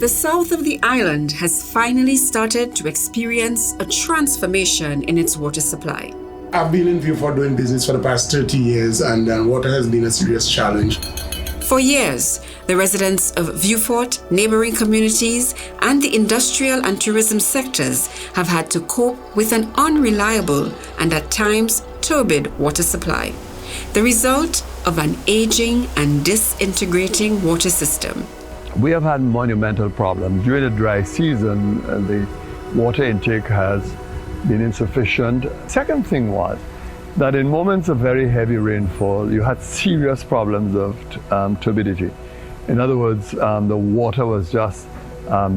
The south of the island has finally started to experience a transformation in its water supply. I've been in Vieux doing business for the past 30 years, and water has been a serious challenge. For years, the residents of Vieux, neighboring communities, and the industrial and tourism sectors have had to cope with an unreliable and at times turbid water supply. The result of an aging and disintegrating water system. We have had monumental problems. During the dry season, the water intake has been insufficient. Second thing was that in moments of very heavy rainfall, you had serious problems of turbidity. In other words, the water was just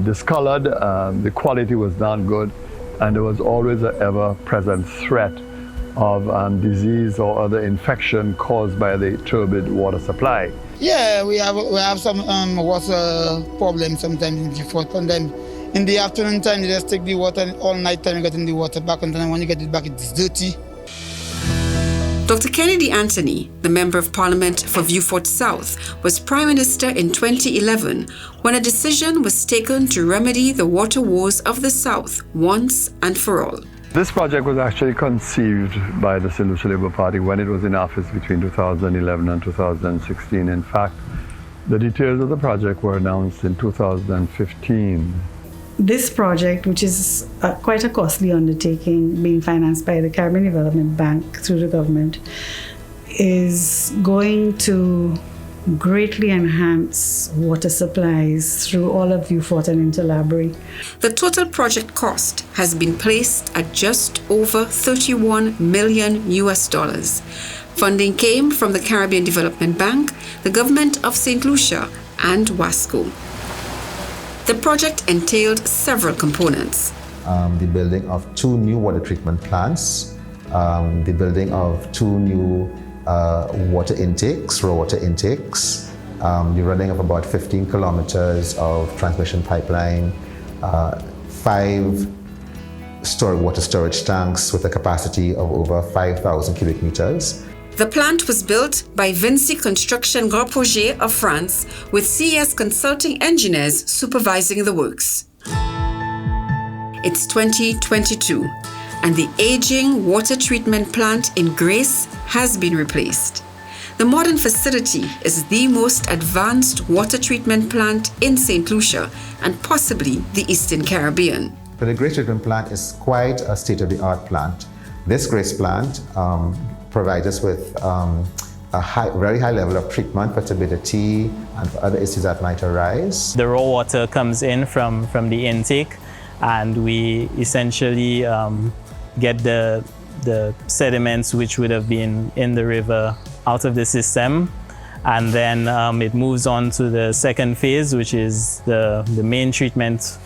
discolored, the quality was not good, and there was always an ever-present threat of disease or other infection caused by the turbid water supply. Yeah, we have some water problems sometimes in Vieux, and then in the afternoon time, you just take the water all night time, you get in the water back, and then when you get it back, it's dirty. Dr. Kennedy Anthony, the Member of Parliament for Vieux South, was Prime Minister in 2011 when a decision was taken to remedy the water woes of the South once and for all. This project was actually conceived by the St. Lucia Labour Party when it was in office between 2011 and 2016. In fact, the details of the project were announced in 2015. This project, which is quite a costly undertaking, being financed by the Caribbean Development Bank through the government, is going to greatly enhance water supplies through all of Vieux and Interlaborie. The total project cost has been placed at just over $31 million. Funding came from the Caribbean Development Bank, the government of St. Lucia, and WASCO. The project entailed several components. The building of 2 new water treatment plants, the building of 2 new water intakes, raw water intakes, the running of about 15 kilometers of transmission pipeline, 5 water storage tanks with a capacity of over 5,000 cubic meters. The plant was built by Vinci Construction Grand Projet of France, with CES Consulting Engineers supervising the works. It's 2022, and the aging water treatment plant in Grace has been replaced. The modern facility is the most advanced water treatment plant in St. Lucia and possibly the Eastern Caribbean. But the Grace treatment plant is quite a state-of-the-art plant. This Grace plant provides us with a very high level of treatment for turbidity and for other issues that might arise. The raw water comes in from the intake, and we essentially get the sediments which would have been in the river out of the system, and then it moves on to the second phase, which is the main treatment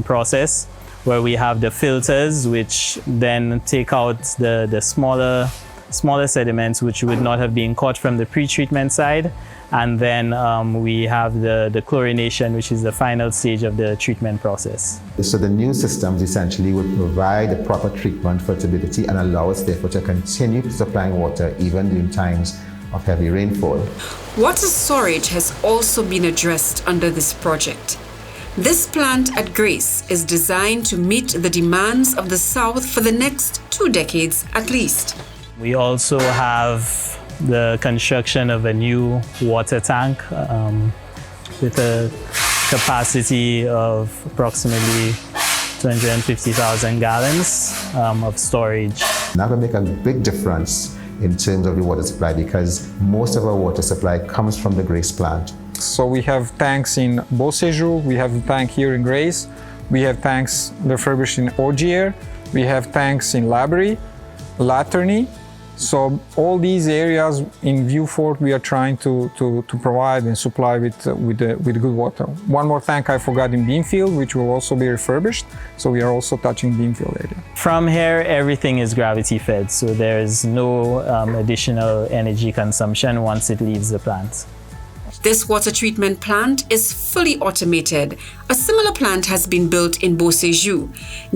process, where we have the filters which then take out the smaller sediments which would not have been caught from the pre-treatment side, and then we have the chlorination, which is the final stage of the treatment process. So the new systems essentially would provide the proper treatment for turbidity and allow us therefore to continue supplying water even during times of heavy rainfall. Water storage has also been addressed under this project. This plant at Grace is designed to meet the demands of the South for the next 2 decades at least. We also have the construction of a new water tank with a capacity of approximately 250,000 gallons of storage. That will make a big difference in terms of the water supply, because most of our water supply comes from the Grace plant. So we have tanks in Beauséjour, we have a tank here in Grace, we have tanks refurbished in Augier, we have tanks in Laborie, Laterney. So all these areas in Vieux we are trying to provide and supply with good water. One more tank I forgot in Beanfield, which will also be refurbished. So we are also touching Beanfield area. From here, everything is gravity fed, so there's no additional energy consumption once it leaves the plant. This water treatment plant is fully automated. A similar plant has been built in Beauséjour,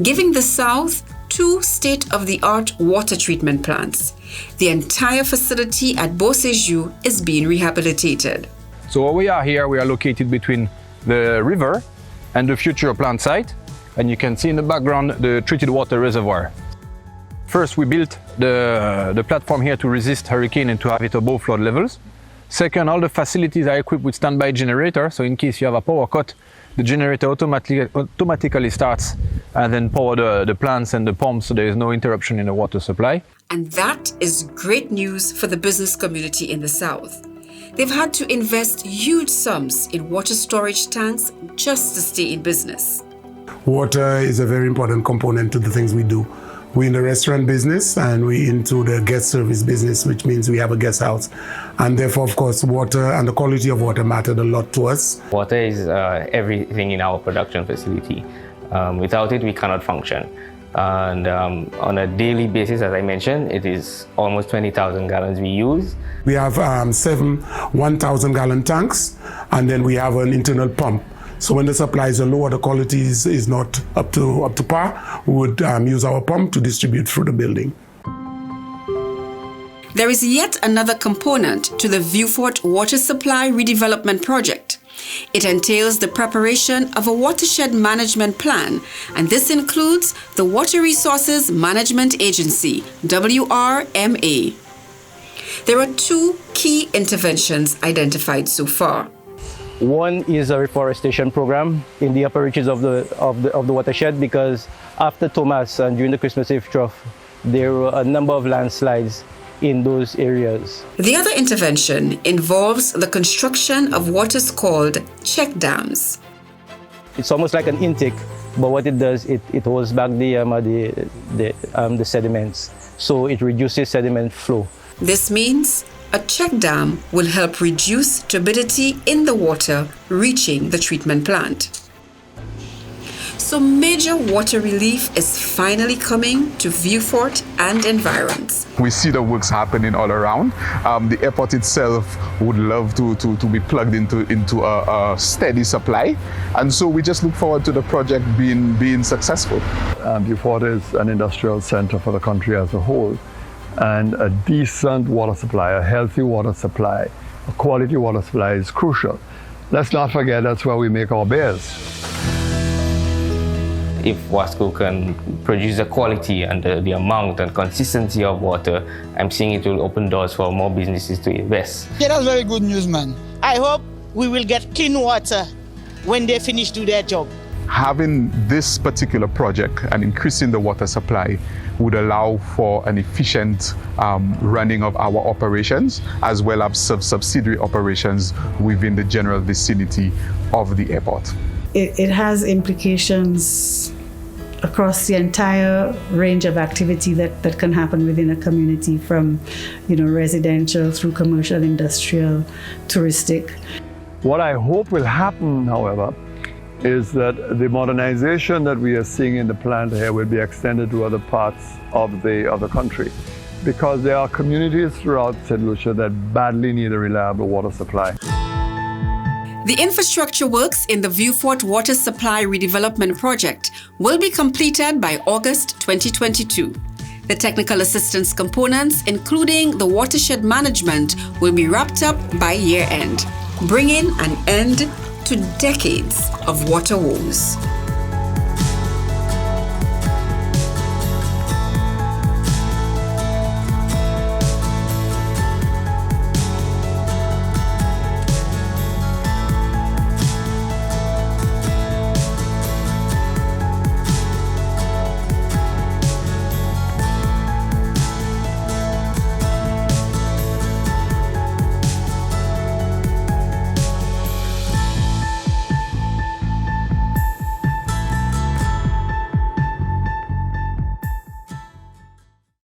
giving the South 2 state-of-the-art water treatment plants. The entire facility at Beauséjour is being rehabilitated. So we are here, we are located between the river and the future plant site. And you can see in the background the treated water reservoir. First, we built the platform here to resist hurricane and to have it above flood levels. Second, all the facilities are equipped with standby generator, so in case you have a power cut, the generator automatically starts and then power the plants and the pumps, so there is no interruption in the water supply. And that is great news for the business community in the South. They've had to invest huge sums in water storage tanks just to stay in business. Water is a very important component to the things we do. We're in the restaurant business and we're into the guest service business, which means we have a guest house. And therefore, of course, water and the quality of water mattered a lot to us. Water is everything in our production facility. Without it, we cannot function. And on a daily basis, as I mentioned, it is almost 20,000 gallons we use. We have 7 1,000-gallon tanks, and then we have an internal pump. So when the supplies are low or the quality is not up to par, we would use our pump to distribute through the building. There is yet another component to the Vieux water supply redevelopment project. It entails the preparation of a watershed management plan, and this includes the Water Resources Management Agency, WRMA. There are 2 key interventions identified so far. One is a reforestation program in the upper reaches of the watershed, because after Thomas and during the Christmas Eve trough, there were a number of landslides in those areas. The other intervention involves the construction of what is called check dams. It's almost like an intake, but what it does, it holds back the sediments, so it reduces sediment flow. This means a check dam will help reduce turbidity in the water reaching the treatment plant. So major water relief is finally coming to Vieux and environs. We see the works happening all around. The airport itself would love to be plugged into a steady supply. And so we just look forward to the project being successful. Vieux is an industrial center for the country as a whole. And a decent water supply, a healthy water supply, a quality water supply is crucial. Let's not forget that's where we make our beers. If Wasco can produce the quality and the amount and consistency of water, I'm seeing it will open doors for more businesses to invest. Yeah, that's very good news, man. I hope we will get clean water when they finish do their job. Having this particular project and increasing the water supply would allow for an efficient running of our operations, as well as subsidiary operations within the general vicinity of the airport. It has implications across the entire range of activity that can happen within a community, from residential through commercial, industrial, touristic. What I hope will happen, however, is that the modernization that we are seeing in the plant here will be extended to other parts of the country, because there are communities throughout St. Lucia that badly need a reliable water supply. The infrastructure works in the Vieux Water Supply Redevelopment Project will be completed by August 2022. The technical assistance components, including the watershed management, will be wrapped up by year end, bringing an end to decades of water woes.